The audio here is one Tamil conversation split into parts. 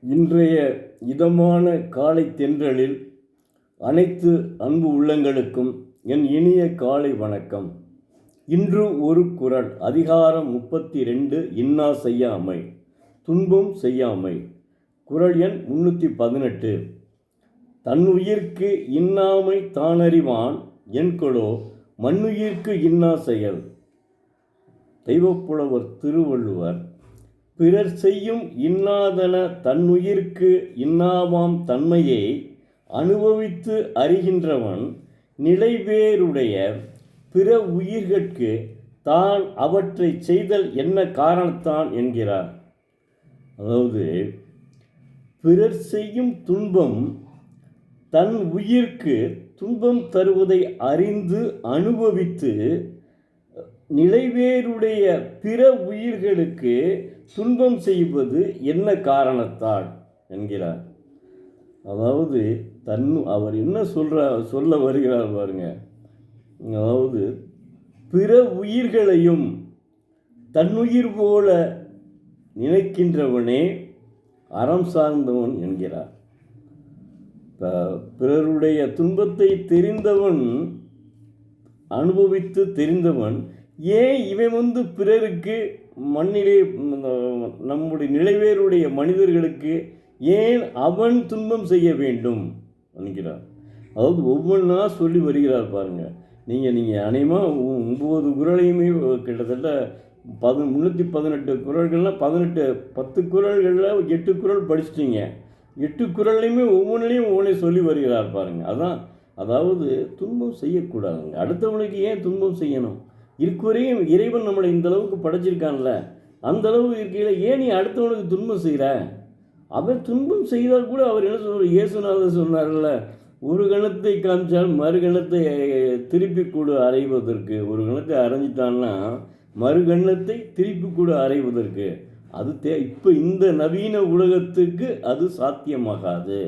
இன்றைய இதமான காலை தென்றலில் அனைத்து அன்பு உள்ளங்களுக்கும் என் இனிய காலை வணக்கம். இன்று ஒரு குறள், அதிகாரம் 32, இன்னா செய்யாமை, துன்பம் செய்யாமை. குறள் எண் 318. தன்னுயிர்க்கு இன்னாமை தானறிவான் என்கொலோ மண்ணுயிர்க்கு இன்னா செயல். தெய்வப்புலவர் திருவள்ளுவர், பிறர் செய்யும் இன்னாதன தன்னுயிர்க்கு இன்னாவாம் தன்மையை அனுபவித்து அறிகின்றவன் நிலைவேறுடைய பிற உயிர்கட்கு தான் அவற்றை செய்தல் என்ன காரணத்தான் என்கிறார். அதாவது, பிறர் செய்யும் துன்பம் தன் உயிர்க்கு துன்பம் தருவதை அறிந்து அனுபவித்து நிலைவேறுடைய பிற உயிர்களுக்கு துன்பம் செய்வது என்ன காரணத்தால் என்கிறார். அதாவது அவர் என்ன சொல்ல வருகிறார் பாருங்க. அதாவது, பிற உயிர்களையும் தன்னுயிர் போல நினைக்கின்றவனே அறம் சார்ந்தவன் என்கிறார். பிறருடைய துன்பத்தை தெரிந்தவன், அனுபவித்து தெரிந்தவன், ஏன் இவன் பிறருக்கு மண்ணிலே நம்முடைய நிலைவேறுடைய மனிதர்களுக்கு ஏன் அவன் துன்பம் செய்ய வேண்டும் என்கிறார். அதாவது ஒவ்வொன்றா சொல்லி வருகிறார் பாருங்கள். நீங்கள் அநேகமாக 9 குறளையுமே கிட்டத்தட்ட 318 குறள்கள்லாம் 10 குறள்களில் 8 குறள் படிச்சிட்டிங்க. 8 குறள்லையுமே ஒவ்வொன்றையும் சொல்லி வருகிறார் பாருங்கள். அதாவது துன்பம் செய்யக்கூடாதுங்க. அடுத்தவனுக்கு ஏன் துன்பம் செய்யணும்? இதுவரையும் இறைவன் நம்மளை இந்த அளவுக்கு படைச்சிருக்கான்ல, அந்த அளவு இருக்கையில் ஏன் நீ அடுத்தவனுக்கு துன்பம் செய்கிற? அவர் துன்பம் செய்தால் கூட அவர் என்ன சொல்கிறார்? இயேசுநாதர் சொன்னார்ல, ஒரு கணத்தை காமிச்சால் மறுகணத்தை திருப்பி கூட அறைவதற்கு. ஒரு கணத்தை அரைஞ்சிட்டான்னா மறுகணத்தை திருப்பி கூட அறைவதற்கு அது இப்போ இந்த நவீன உலகத்துக்கு அது சாத்தியமாகாது.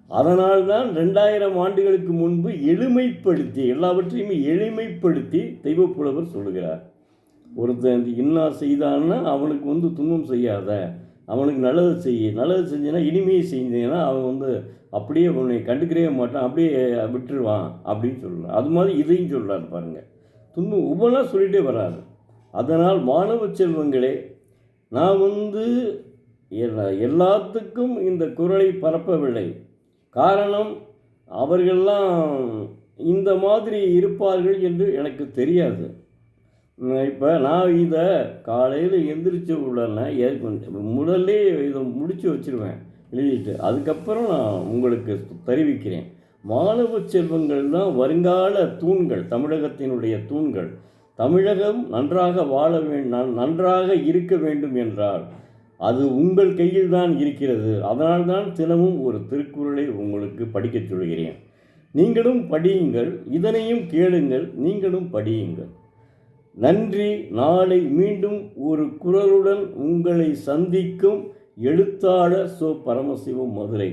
அதனால்தான் 2000 ஆண்டுகளுக்கு முன்பு எளிமைப்படுத்தி, எல்லாவற்றையுமே எளிமைப்படுத்தி தெய்வப்புலவர் சொல்லுகிறார். ஒருத்தன் இன்னா செய்தான்னா அவனுக்கு துன்பம் செய்யாத, அவனுக்கு நல்லது செஞ்சினா இனிமையை செஞ்சீங்கன்னா அவன் அப்படியே உன்னை கண்டுக்கிறவே மாட்டான், அப்படியே விட்டுருவான் அப்படின்னு சொல்கிறார். அது மாதிரி இதையும் சொல்கிறார் பாருங்கள். துன்பம் ஒவ்வொன்றா சொல்லிகிட்டே வராது. அதனால் மாணவ செல்வங்களே, நான் எல்லாத்துக்கும் இந்த குறளை பரப்பவில்லை. காரணம், அவர்களெல்லாம் இந்த மாதிரி இருப்பார்கள் என்று எனக்கு தெரியாது. இப்போ நான் இதை காலையில் எந்திரிச்ச உடனே முதல்ல இதை முடித்து வச்சுருவேன் எழுதிட்டு. அதுக்கப்புறம் நான் உங்களுக்கு தெரிவிக்கிறேன். மாணவ செல்வங்கள் தான் வருங்கால தூண்கள், தமிழகத்தினுடைய தூண்கள். தமிழகம் நன்றாக நன்றாக இருக்க வேண்டும் என்றால் அது உங்கள் கையில் தான் இருக்கிறது. அதனால்தான் தினமும் ஒரு திருக்குறளை உங்களுக்கு படிக்கச் சொல்கிறேன். நீங்களும் படியுங்கள், இதனையும் கேளுங்கள், நீங்களும் படியுங்கள். நன்றி. நாளை மீண்டும் ஒரு குறளுடன் உங்களை சந்திக்கும் எழுத்தாளர் சோ. பரமசிவம், மதுரை.